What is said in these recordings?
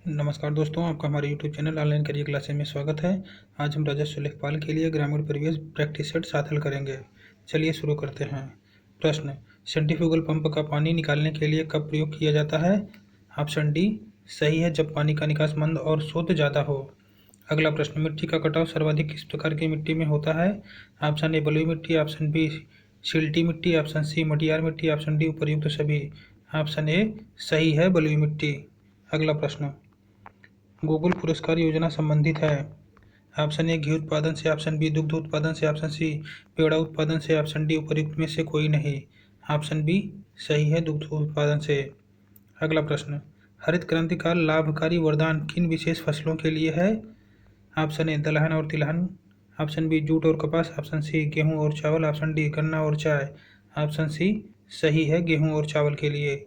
नमस्कार दोस्तों, आपका हमारे YouTube channel online career classes में स्वागत है। आज हम राजस्व लेखपाल के लिए ग्रामीण परिवेश प्रैक्टिस सेट साथ हल करेंगे। चलिए शुरू करते हैं। प्रश्न, सेंट्रीफ्यूगल पंप का पानी निकालने के लिए कब प्रयोग किया जाता है? ऑप्शन डी सही है, जब पानी का निकास मंद और स्रोत ज़्यादा हो। अगला प्रश्न, मिट्टी का कटाव सर्वाधिक किस प्रकार की मिट्टी में होता है? ऑप्शन ए बलुई मिट्टी, ऑप्शन बी सिल्टी मिट्टी, ऑप्शन सी मटियार मिट्टी, ऑप्शन डी उपर्युक्त सभी। ऑप्शन ए सही है, बलुई मिट्टी। अगला प्रश्न, गूगल पुरस्कार योजना संबंधित है? ऑप्शन ए घी उत्पादन से, ऑप्शन बी दुग्ध उत्पादन से, ऑप्शन सी पेड़ा उत्पादन से, ऑप्शन डी उपर्युक्त में से कोई नहीं। ऑप्शन बी सही है, दुग्ध उत्पादन से। अगला प्रश्न, हरित क्रांति का लाभकारी वरदान किन विशेष फसलों के लिए है? ऑप्शन ए दलहन और तिलहन, ऑप्शन बी जूट और कपास, ऑप्शन सी गेहूं और चावल, ऑप्शन डी गन्ना और चाय। ऑप्शन सी सही है, गेहूं और चावल के लिए।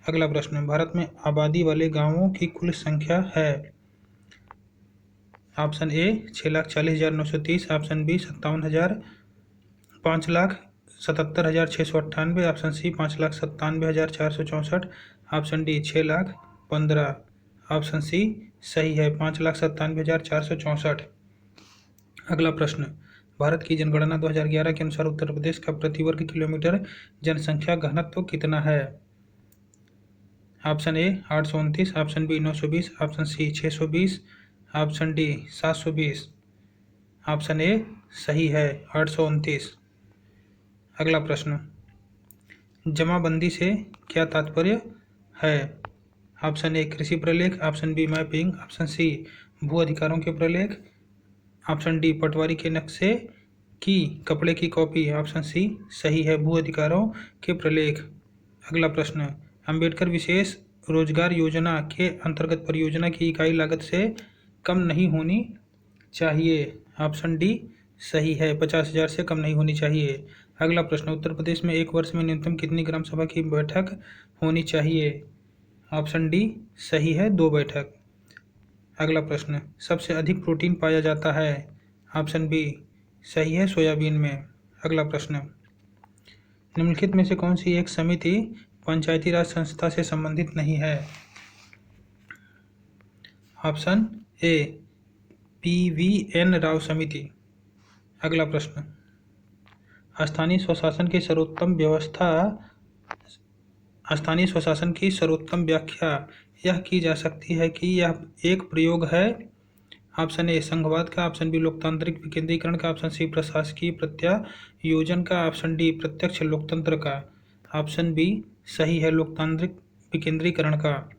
अगला प्रश्न, भारत में आबादी वाले गांवों की कुल संख्या है? Option A 6,40,930, option B 57,000, 5,77,698, option C 5,97,464, option D 6,15,000। Option C सही है, 5,97,464। अगला प्रश्न, भारत की जनगणना 2011 के अनुसार उत्तर प्रदेश का प्रति वर्ग किलोमीटर जनसंख्या घनत्व कितना है? Option A 829, option B 920, option C 620, option D 720। Option A सही है, 829। अगला प्रश्न, जमाबंदी से क्या तात्पर्य है? ऑप्शन ए कृषि प्रलेख, option B mapping, option C भू अधिकारों के प्रलेख, ऑप्शन डी पटवारी के नक्शे की कपड़े की कॉपी। ऑप्शन सी सही है, भू अधिकारों के प्रलेख। अगला प्रश्न, अंबेडकर विशेष रोजगार योजना के अंतर्गत परियोजना की इकाई लागत से कम नहीं होनी चाहिए। ऑप्शन डी सही है, 50,000 से कम नहीं होनी चाहिए। अगला प्रश्न, उत्तर प्रदेश में एक वर्ष में न्यूनतम कितनी ग्राम सभा की बैठक होनी चाहिए? ऑप्शन डी सही है, 2 बैठक। अगला प्रश्न, सबसे अधिक प्रोटीन पाया जाता है? ऑप्शन बी सही है, सोयाबीन में। अगला प्रश्न, निम्नलिखित में से कौन सी एक समिति पंचायती राज संस्था से संबंधित नहीं है? ऑप्शन ए PVN राव समिति। अगला प्रश्न, स्थानीय स्वशासन की सर्वोत्तम व्यवस्था, स्थानीय स्वशासन की सर्वोत्तम व्याख्या यह की जा सकती है कि यह एक प्रयोग है? ऑप्शन ए संघवाद का, ऑप्शन बी लोकतांत्रिक विकेंद्रीकरण का, ऑप्शन सी प्रशासकीय प्रत्यायोजन का, ऑप्शन डी प्रत्यक्ष लोकतंत्र का। ऑप्शन बी सही है, लोकतांत्रिक विकेंद्रीकरण का।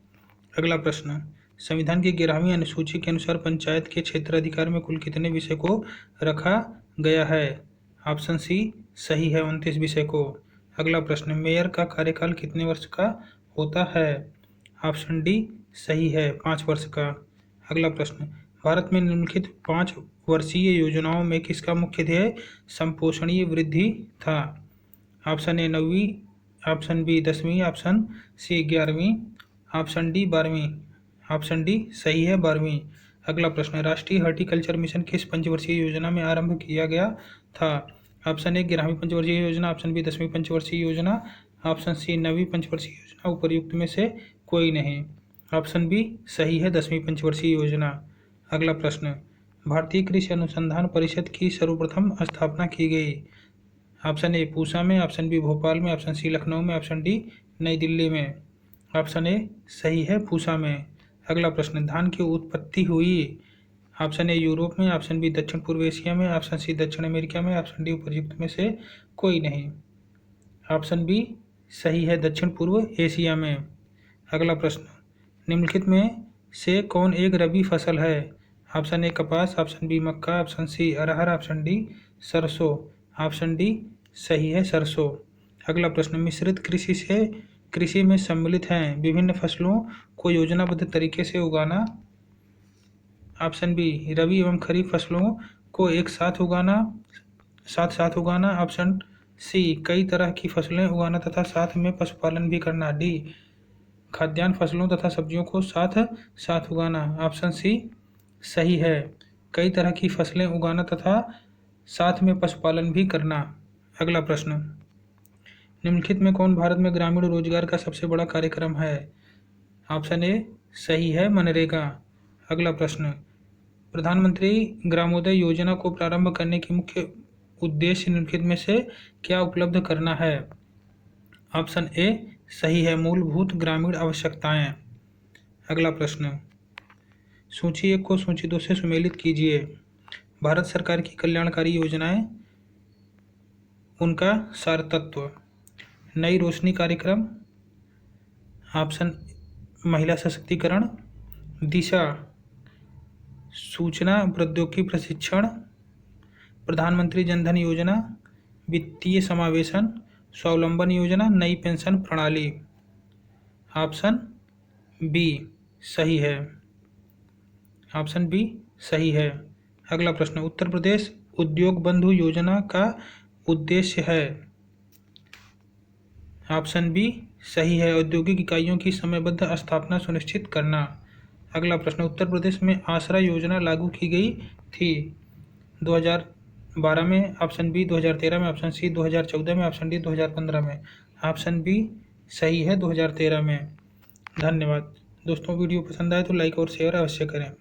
अगला प्रश्न, संविधान की 11वीं अनुसूची के अनुसार पंचायत के क्षेत्राधिकार में कुल कितने विषय को रखा गया है? ऑप्शन सी सही है, 29 विषय को। अगला प्रश्न, मेयर का कार्यकाल कितने वर्ष का होता है? ऑप्शन डी सही है, 5 वर्ष का। अगला प्रश्न, भारत में निम्नलिखित 5 वर्षीय योजनाओं में किसका मुख्य ध्येय संपोषणीय वृद्धि था? ऑप्शन ए 9वीं, ऑप्शन बी 10वीं, ऑप्शन सी 11वीं, ऑप्शन डी 12वीं। ऑप्शन डी सही है, 12वीं। अगला प्रश्न, राष्ट्रीय हॉर्टिकल्चर मिशन किस पंचवर्षीय योजना में आरंभ किया गया था? ऑप्शन ए 11वीं पंचवर्षीय योजना, ऑप्शन बी 10वीं पंचवर्षीय योजना, ऑप्शन सी 9वीं पंचवर्षीय योजना, उपर्युक्त में से कोई नहीं। ऑप्शन बी सही है, 10वीं पंचवर्षीय योजना। अगला प्रश्न, भारतीय कृषि अनुसंधान परिषद की सर्वप्रथम स्थापना की गई? ऑप्शन ए पूसा में, ऑप्शन बी भोपाल में, ऑप्शन सी लखनऊ में, ऑप्शन डी नई दिल्ली में। ऑप्शन ए सही है, पूसा में। अगला प्रश्न, धान की उत्पत्ति हुई? ऑप्शन ए यूरोप में, ऑप्शन बी दक्षिण पूर्व एशिया में, ऑप्शन सी दक्षिण अमेरिका में, ऑप्शन डी उपर्युक्त में से कोई नहीं। ऑप्शन बी सही है, दक्षिण पूर्व एशिया में। अगला प्रश्न, निम्नलिखित में से कौन एक रबी फसल है? ऑप्शन ए कपास, ऑप्शन बी मक्का, ऑप्शन सी अरहर, ऑप्शन डी सरसों। ऑप्शन डी सही है, सरसों। अगला प्रश्न, मिश्रित कृषि में सम्मिलित हैं विभिन्न फसलों को योजनाबद्ध तरीके से उगाना? ऑप्शन बी रबी एवं खरीफ फसलों को एक साथ साथ उगाना, ऑप्शन सी कई तरह की फसलें उगाना तथा साथ में पशुपालन भी करना, डी खाद्यान्न फसलों तथा सब्जियों को साथ साथ उगाना। ऑप्शन सी सही है, कई तरह की फसलें उगाना तथा साथ में पशुपालन भी करना। अगला प्रश्न, निम्नलिखित में कौन भारत में ग्रामीण रोजगार का सबसे बड़ा कार्यक्रम है? ऑप्शन ए सही है मनरेगा। अगला प्रश्न, प्रधानमंत्री ग्रामोदय योजना को प्रारंभ करने की मुख्य उद्देश्य निम्नलिखित में से क्या उपलब्ध करना है? ऑप्शन ए सही है, मूलभूत ग्रामीण आवश्यकताएं। अगला प्रश्न, सूची 1 को सूची 2 से सुमेलित कीजिए। भारत सरकार की कल्याणकारी योजनाएं, उनका सार तत्व। नई रोशनी कार्यक्रम, ऑप्शन महिला सशक्तिकरण। दिशा, सूचना प्रौद्योगिकी प्रशिक्षण। प्रधानमंत्री जनधन योजना, वित्तीय समावेशन। स्वावलंबन योजना, नई पेंशन प्रणाली। ऑप्शन बी सही है। ऑप्शन बी सही है। अगला प्रश्न, उत्तर प्रदेश उद्योग बंधु योजना का उद्देश्य है। ऑप्शन बी सही है, औद्योगिक इकाइयों की समयबद्ध स्थापना सुनिश्चित करना। अगला प्रश्न, उत्तर प्रदेश में आसरा योजना लागू की गई थी 2012 में, ऑप्शन बी 2013 में, ऑप्शन सी 2014 में, ऑप्शन डी 2015 में। ऑप्शन बी सही है, 2013 में। धन्यवाद दोस्तों, वीडियो पसंद आए तो लाइक और शेयर अवश्य करें।